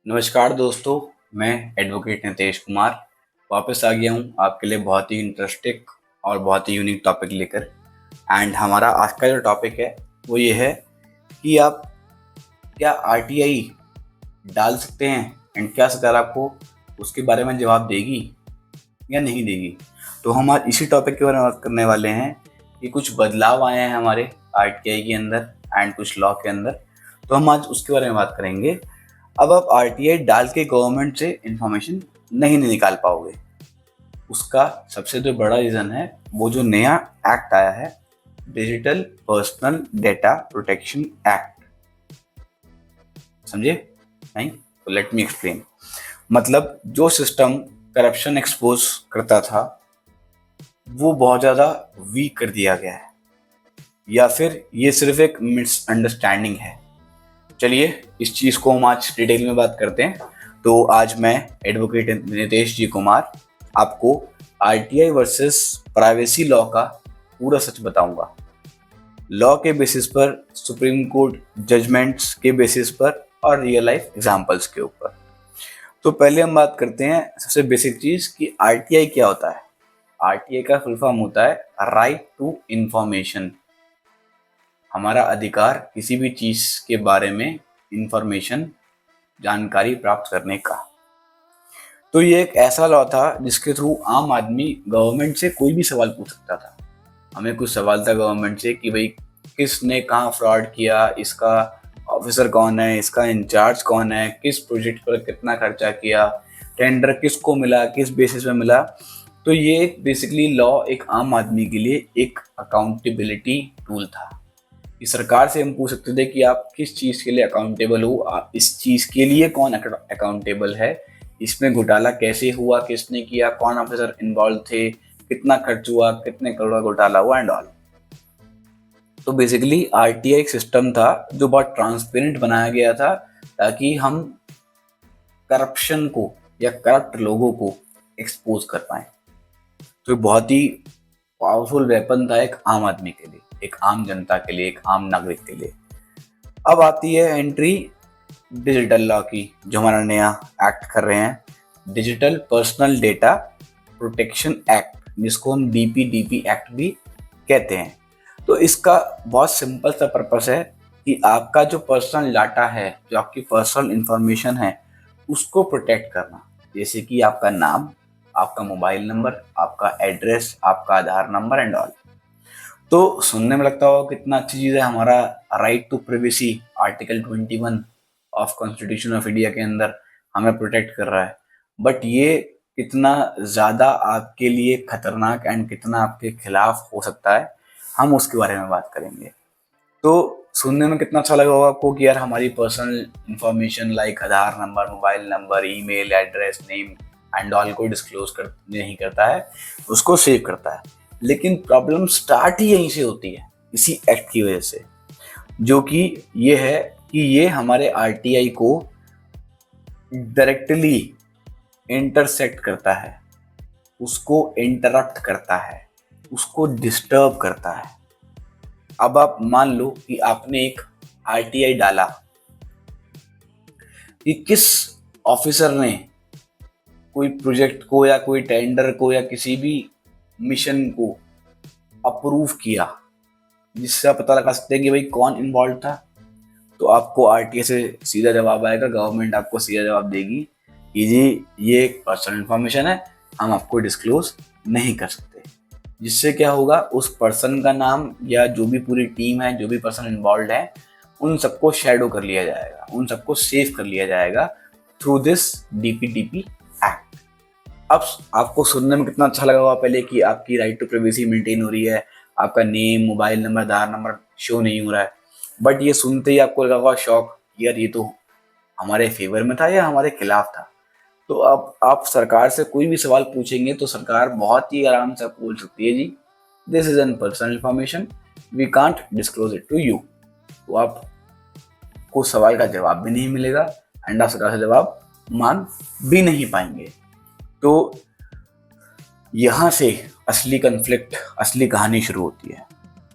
नमस्कार दोस्तों, मैं एडवोकेट नितेश कुमार वापस आ गया हूँ आपके लिए बहुत ही इंटरेस्टिंग और बहुत ही यूनिक टॉपिक लेकर। एंड हमारा आज का जो टॉपिक है वो ये है कि आप क्या आरटीआई डाल सकते हैं एंड क्या सरकार आपको उसके बारे में जवाब देगी या नहीं देगी। तो हम आज इसी टॉपिक के बारे में बात करने वाले हैं कि कुछ बदलाव आए हैं हमारे आरटीआई के अंदर एंड कुछ लॉ के अंदर, तो हम आज उसके बारे में बात करेंगे। अब आप आरटीआई डाल के गवर्नमेंट से इंफॉर्मेशन नहीं निकाल पाओगे। उसका सबसे जो बड़ा रीज़न है वो जो नया एक्ट आया है, digital personal data protection act. समझे नहीं? तो लेट मी एक्सप्लेन। मतलब जो सिस्टम करप्शन एक्सपोज करता था वो बहुत ज़्यादा वीक कर दिया गया है, या फिर ये सिर्फ एक मिसअंडरस्टैंडिंग है। चलिए इस चीज़ को हम आज डिटेल में बात करते हैं। तो आज मैं एडवोकेट नितेश जी कुमार आपको आरटीआई वर्सेस प्राइवेसी लॉ का पूरा सच बताऊंगा, लॉ के बेसिस पर, सुप्रीम कोर्ट जजमेंट्स के बेसिस पर और रियल लाइफ एग्जांपल्स के ऊपर। तो पहले हम बात करते हैं सबसे बेसिक चीज़ कि आरटीआई क्या होता है। आरटीआई का फुल फॉर्म होता है राइट टू इंफॉर्मेशन, हमारा अधिकार किसी भी चीज़ के बारे में इंफॉर्मेशन, जानकारी प्राप्त करने का। तो ये एक ऐसा लॉ था जिसके थ्रू आम आदमी गवर्नमेंट से कोई भी सवाल पूछ सकता था। हमें कुछ सवाल था गवर्नमेंट से कि भाई किसने कहाँ फ्रॉड किया, इसका ऑफिसर कौन है, इसका इंचार्ज कौन है, किस प्रोजेक्ट पर कितना खर्चा किया, टेंडर किसको मिला, किस बेसिस पे मिला। तो ये बेसिकली लॉ एक आम आदमी के लिए एक अकाउंटेबिलिटी टूल था कि सरकार से हम पूछ सकते थे कि आप किस चीज़ के लिए अकाउंटेबल हो, आप इस चीज़ के लिए कौन अकाउंटेबल है, इसमें घोटाला कैसे हुआ, किसने किया, कौन ऑफिसर इन्वॉल्व थे, कितना खर्च हुआ, कितने करोड़ का घोटाला हुआ एंड ऑल। तो बेसिकली आरटीआई एक सिस्टम था जो बहुत ट्रांसपेरेंट बनाया गया था ताकि हम करप्शन को या करप्ट लोगों को एक्सपोज कर पाए। तो बहुत ही पावरफुल वेपन था एक आम आदमी के लिए, एक आम जनता के लिए, एक आम नागरिक के लिए। अब आती है एंट्री डिजिटल लॉ की, जो हमारा नया एक्ट कर रहे हैं, digital personal data protection act, जिसको हम डीपीडीपी एक्ट भी कहते हैं। तो इसका बहुत सिंपल सा पर्पस है कि आपका जो पर्सनल डाटा है, जो आपकी पर्सनल इंफॉर्मेशन है, उसको प्रोटेक्ट करना। जैसे कि आपका नाम, आपका मोबाइल नंबर, आपका एड्रेस, आपका आधार नंबर एंड ऑल। तो सुनने में लगता होगा कितना अच्छी चीज़ है, हमारा right to privacy article 21 of constitution of India के अंदर हमें प्रोटेक्ट कर रहा है। बट ये कितना ज़्यादा आपके लिए खतरनाक एंड कितना आपके खिलाफ हो सकता है, हम उसके बारे में बात करेंगे। तो सुनने में कितना अच्छा लगा होगा आपको कि यार हमारी personal information like Aadhaar number, mobile number, email address, name and all को डिस्क्लोज नहीं करता है, उसको सेव करता है। लेकिन प्रॉब्लम स्टार्ट ही यहीं से होती है, इसी एक्ट की वजह से, जो कि ये है कि ये हमारे आरटीआई को डायरेक्टली इंटरसेक्ट करता है, उसको इंटरप्ट करता है, उसको डिस्टर्ब करता है। अब आप मान लो कि आपने एक आरटीआई डाला कि किस ऑफिसर ने कोई प्रोजेक्ट को या कोई टेंडर को या किसी भी मिशन को अप्रूव किया, जिससे आप पता लगा सकते हैं कि भाई कौन इन्वॉल्व था। तो आपको आरटीआई से सीधा जवाब आएगा, गवर्नमेंट आपको सीधा जवाब देगी कि जी ये एक पर्सनल इन्फॉर्मेशन है, हम आपको डिस्क्लोज नहीं कर सकते। जिससे क्या होगा, उस पर्सन का नाम या जो भी पूरी टीम है, जो भी पर्सन इन्वॉल्व है, उन सबको शैडो कर लिया जाएगा, उन सबको सेव कर लिया जाएगा थ्रू दिस डीपीडीपी एक्ट। अब आपको सुनने में कितना अच्छा लगा होगा पहले कि आपकी राइट टू प्राइवेसी मेंटेन हो रही है, आपका नेम, मोबाइल नंबर, आधार नंबर शो नहीं हो रहा है। बट ये सुनते ही आपको लगा होगा शॉक, यार ये तो हमारे फेवर में था या हमारे खिलाफ था। तो अब आप सरकार से कोई भी सवाल पूछेंगे तो सरकार बहुत ही आराम से आपको बोल सकती है, जी this is an personal information, we can't disclose it to you. तो आपको सवाल का जवाब भी नहीं मिलेगा एंड आप सरकार से जवाब मांग भी नहीं पाएंगे। तो यहाँ से असली कन्फ्लिक्ट, असली कहानी शुरू होती है,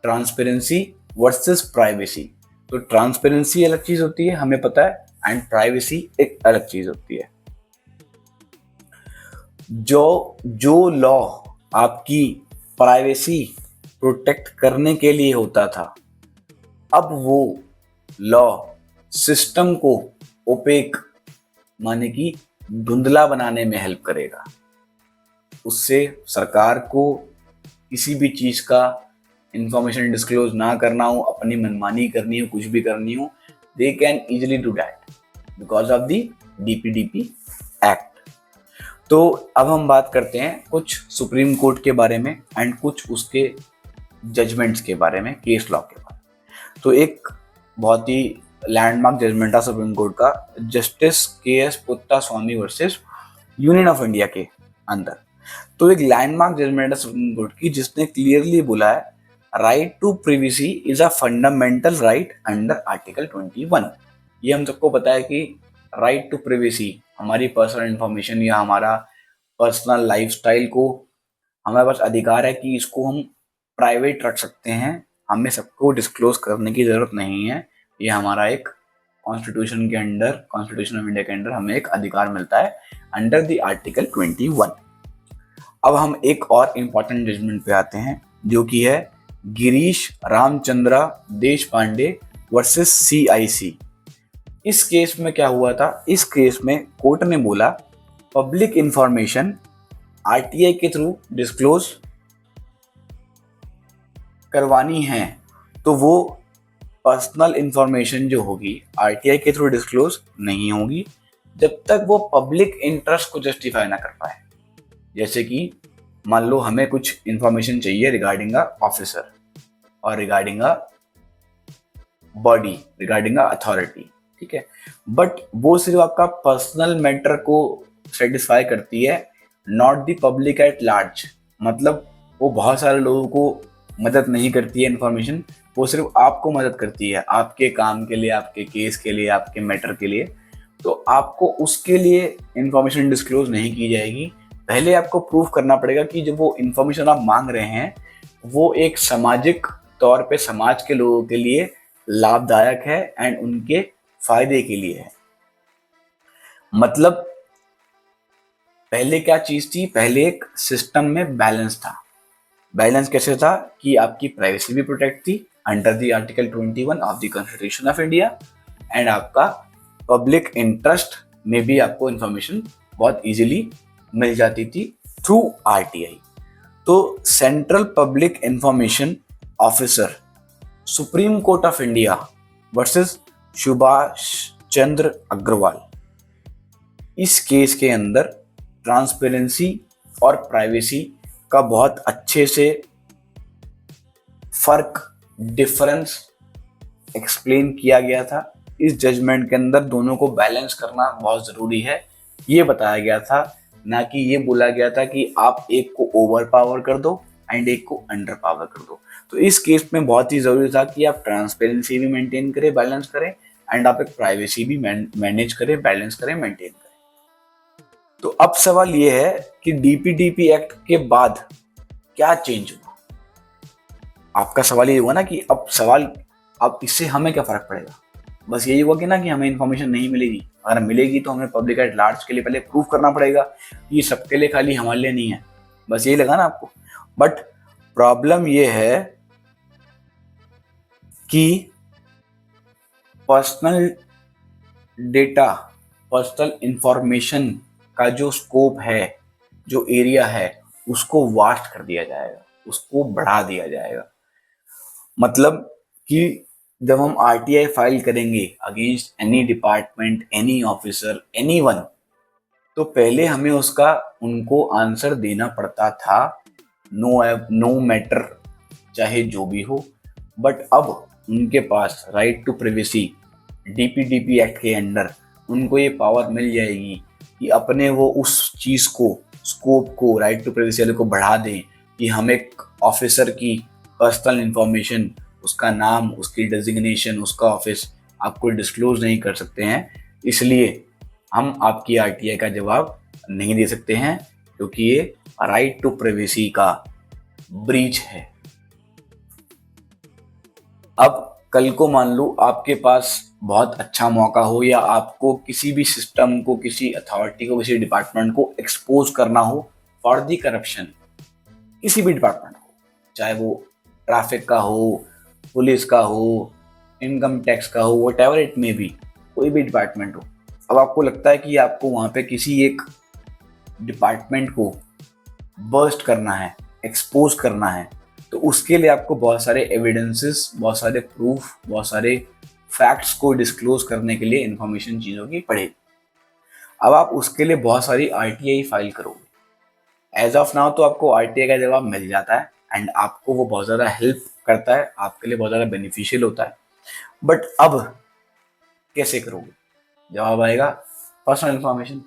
ट्रांसपेरेंसी वर्सेस प्राइवेसी। तो ट्रांसपेरेंसी अलग चीज़ होती है, हमें पता है, एंड प्राइवेसी एक अलग चीज होती है। जो लॉ आपकी प्राइवेसी प्रोटेक्ट करने के लिए होता था, अब वो लॉ सिस्टम को ओपेक माने कि धुंधला बनाने में हेल्प करेगा। उससे सरकार को किसी भी चीज का इंफॉर्मेशन डिस्क्लोज ना करना हो, अपनी मनमानी करनी हो, कुछ भी करनी हो, they can easily do that because of the DPDP act. तो अब हम बात करते हैं कुछ सुप्रीम कोर्ट के बारे में एंड कुछ उसके जजमेंट्स के बारे में, केस लॉ के बारे में। तो एक बहुत ही लैंडमार्क जजमेंट था सुप्रीम कोर्ट का, justice K S. Puttaswamy versus union of India के अंदर। तो एक लैंडमार्क जजमेंट है सुप्रीम कोर्ट की, जिसने क्लियरली बोला है right to privacy is a fundamental right under article 21। ये हम सबको पता है कि राइट टू प्रिवेसी, हमारी पर्सनल इंफॉर्मेशन या हमारा पर्सनल लाइफस्टाइल को हमारे पास अधिकार है कि इसको हम प्राइवेट रख सकते हैं, हमें सबको डिस्क्लोज करने की जरूरत नहीं है। ये हमारा एक कॉन्स्टिट्यूशन के अंडर, कॉन्स्टिट्यूशन ऑफ इंडिया के अंडर हमें एक अधिकार मिलता है अंडर द आर्टिकल 21। अब हम एक और इम्पॉर्टेंट जजमेंट पे आते हैं, जो कि है गिरीश रामचंद्रा देशपांडे वर्सेस CIC। इस केस में क्या हुआ था? इस केस में कोर्ट ने बोला पब्लिक इंफॉर्मेशन RTI के थ्रू डिस्क्लोज करवानी है तो वो पर्सनल इंफॉर्मेशन जो होगी RTI के थ्रू डिस्क्लोज नहीं होगी जब तक वो पब्लिक इंटरेस्ट को जस्टिफाई ना कर पाए। जैसे कि मान लो हमें कुछ इंफॉर्मेशन चाहिए रिगार्डिंग अ ऑफिसर और regarding a body, regarding a authority, ठीक है, बट वो सिर्फ आपका पर्सनल मैटर को सेटिस्फाई करती है, not the public at large. मतलब वो बहुत सारे लोगों को मदद नहीं करती है इंफॉर्मेशन, वो सिर्फ आपको मदद करती है, आपके काम के लिए, आपके केस के लिए, आपके मैटर के लिए। तो आपको उसके लिए इंफॉर्मेशन डिस्क्लोज नहीं की जाएगी। पहले आपको प्रूव करना पड़ेगा कि जो वो इंफॉर्मेशन आप मांग रहे हैं वो एक सामाजिक तौर पे समाज के लोगों के लिए लाभदायक है एंड उनके फायदे के लिए है। मतलब पहले क्या चीज थी? पहले एक सिस्टम में बैलेंस था। बैलेंस कैसे था? कि आपकी प्राइवेसी भी प्रोटेक्ट थी under the article 21 of the constitution of India and आपका पब्लिक इंटरेस्ट में भी आपको इंफॉर्मेशन बहुत इजीली मिल जाती थी थ्रू RTI। तो central public information officer Supreme Court of India versus Subhash Chandra Agarwal, इस केस के अंदर ट्रांसपेरेंसी और प्राइवेसी का बहुत अच्छे से फर्क, डिफरेंस एक्सप्लेन किया गया था। इस जजमेंट के अंदर दोनों को बैलेंस करना बहुत जरूरी है, ये बताया गया था, ना कि ये बोला गया था कि आप एक को ओवर पावर कर दो एंड एक को अंडर पावर कर दो। तो इस केस में बहुत ही जरूरी था कि आप ट्रांसपेरेंसी भी मेंटेन करें, बैलेंस करें एंड आप एक प्राइवेसी भी मैनेज करें, बैलेंस करें, मेंटेन करें। तो अब सवाल ये है कि डीपीडीपी एक्ट के बाद क्या चेंज हुआ? आपका सवाल ये हुआ ना कि अब सवाल, अब इससे हमें क्या फर्क पड़ेगा? बस यही हुआ कि ना कि हमें इंफॉर्मेशन नहीं मिलेगी, अगर मिलेगी तो हमें पब्लिक एट लार्ज के लिए पहले प्रूफ करना पड़ेगा, ये सबके लिए खाली हमारे लिए नहीं है। बस यही लगा ना आपको? बट प्रॉब्लम ये है कि पर्सनल डेटा, पर्सनल इंफॉर्मेशन का जो स्कोप है, जो एरिया है, उसको वास्ट कर दिया जाएगा, उसको बढ़ा दिया जाएगा। मतलब कि जब हम RTI फाइल करेंगे against any department, any officer, anyone, तो पहले हमें उसका उनको आंसर देना पड़ता था, नो मैटर, चाहे जो भी हो। बट अब उनके पास right to privacy DPDP act के अंडर उनको ये पावर मिल जाएगी कि अपने वो उस चीज को, स्कोप को, राइट टू प्रिवेसी को बढ़ा दें कि हम एक ऑफिसर की पर्सनल इंफॉर्मेशन, उसका नाम, उसकी डेजिग्नेशन, उसका ऑफिस आपको डिस्क्लोज नहीं कर सकते हैं, इसलिए हम आपकी RTI का जवाब नहीं दे सकते हैं क्योंकि ये राइट टू प्राइवेसी का ब्रीच है। अब कल को मान लो आपके पास बहुत अच्छा मौका हो या आपको किसी भी सिस्टम को, किसी अथॉरिटी को, किसी डिपार्टमेंट को एक्सपोज करना हो फॉर दी करप्शन, किसी भी डिपार्टमेंट को, चाहे वो ट्रैफिक का हो, पुलिस का हो, इनकम टैक्स का हो, what ever it may be, कोई भी डिपार्टमेंट हो। अब आपको लगता है कि आपको वहाँ पे किसी एक डिपार्टमेंट को बर्स्ट करना है, एक्सपोज करना है, तो उसके लिए आपको बहुत सारे एविडेंसेस, बहुत सारे प्रूफ, बहुत सारे फैक्ट्स को डिस्क्लोज करने के लिए इंफॉर्मेशन चीज़ों की पड़ेगी। अब आप उसके लिए बहुत सारी आरटीआई फाइल करोगे। एज ऑफ नाउ तो आपको आरटीआई का जवाब मिल जाता है एंड आपको वो बहुत ज़्यादा हेल्प करता है, आपके लिए बहुत ज़्यादा बेनिफिशियल होता है। बट अब कैसे करोगे? जवाब आएगा पर्सनल इंफॉर्मेशन,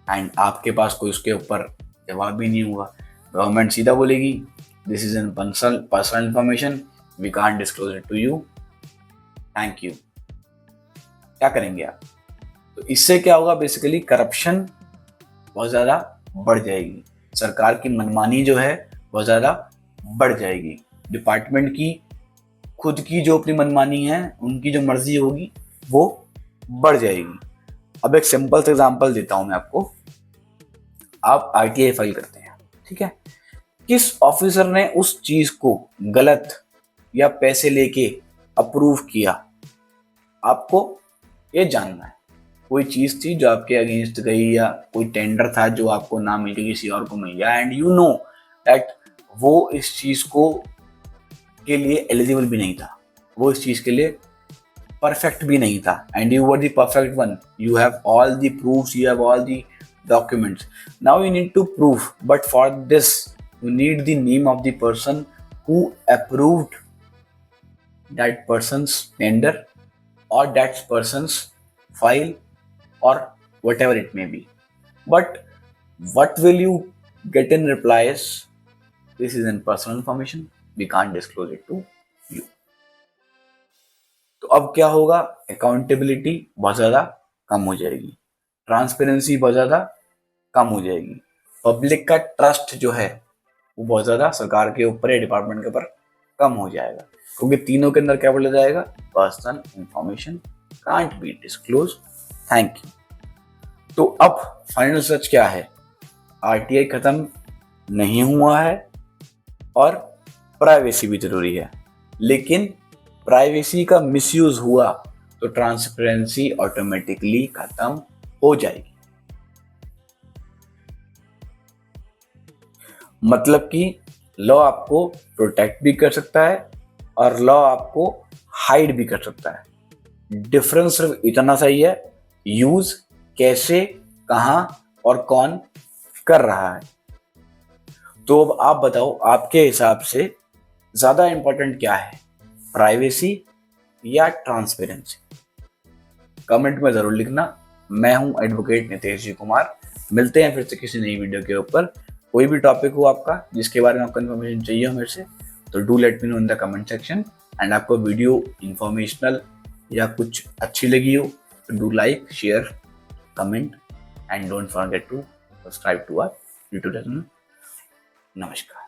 एंड आपके पास कोई उसके ऊपर जवाब भी नहीं होगा। गवर्नमेंट सीधा बोलेगी this is an personal information, we can't disclose it to you, thank you. क्या करेंगे आप? तो इससे क्या होगा, बेसिकली करप्शन बहुत ज़्यादा बढ़ जाएगी, सरकार की मनमानी जो है बहुत ज़्यादा बढ़ जाएगी, डिपार्टमेंट की खुद की जो अपनी मनमानी है, उनकी जो मर्जी होगी वो बढ़ जाएगी। अब एक सिंपल सा एग्जांपल देता हूं मैं आपको। आप आरटीआई फाइल करते हैं, ठीक है, किस ऑफिसर ने उस चीज को गलत या पैसे लेके अप्रूव किया, आपको ये जानना है। कोई चीज थी जो आपके अगेंस्ट गई, या कोई टेंडर था जो आपको ना मिल गई, किसी और को मिल गया, एंड यू नो दैट वो इस चीज को के लिए एलिजिबल भी नहीं था, वो इस चीज के लिए परफेक्ट भी नहीं था, and you were the perfect one, you have all the proofs, you have all the documents. Now you need to prove, but for this you need the name of the person who approved that person's tender or that person's file or whatever it may be. But what will you get in reply is this is in personal information, we can't disclose it to you. तो अब क्या होगा, accountability बहुत ज़्यादा कम हो जाएगी, transparency बहुत ज़्यादा कम हो जाएगी, पब्लिक का ट्रस्ट जो है वो बहुत ज़्यादा सरकार के ऊपर या डिपार्टमेंट के ऊपर कम हो जाएगा, क्योंकि तीनों के अंदर क्या बोला जाएगा, personal information can't be disclose, thank you. तो अब फाइनल सच क्या है, आरटीआई खत्म नहीं हुआ है और प्राइवेसी भी जरूरी है, लेकिन प्राइवेसी का मिसयूज हुआ तो ट्रांसपेरेंसी ऑटोमेटिकली खत्म हो जाएगी। मतलब कि लॉ आपको प्रोटेक्ट भी कर सकता है और लॉ आपको हाइड भी कर सकता है। डिफरेंस सिर्फ इतना सही है, यूज कैसे, कहां और कौन कर रहा है। तो अब आप बताओ, आपके हिसाब से ज्यादा इंपॉर्टेंट क्या है, प्राइवेसी या ट्रांसपेरेंसी? कमेंट में जरूर लिखना। मैं हूं एडवोकेट नितेश जी कुमार, मिलते हैं फिर से किसी नई वीडियो के ऊपर। कोई भी टॉपिक हो आपका जिसके बारे में आपको इन्फॉर्मेशन चाहिए हो मेरे से, तो do let me know in the comment section. And आपको वीडियो इंफॉर्मेशनल या कुछ अच्छी लगी हो तो do like, share, comment and don't forget to subscribe to our YouTube channel. नमस्कार।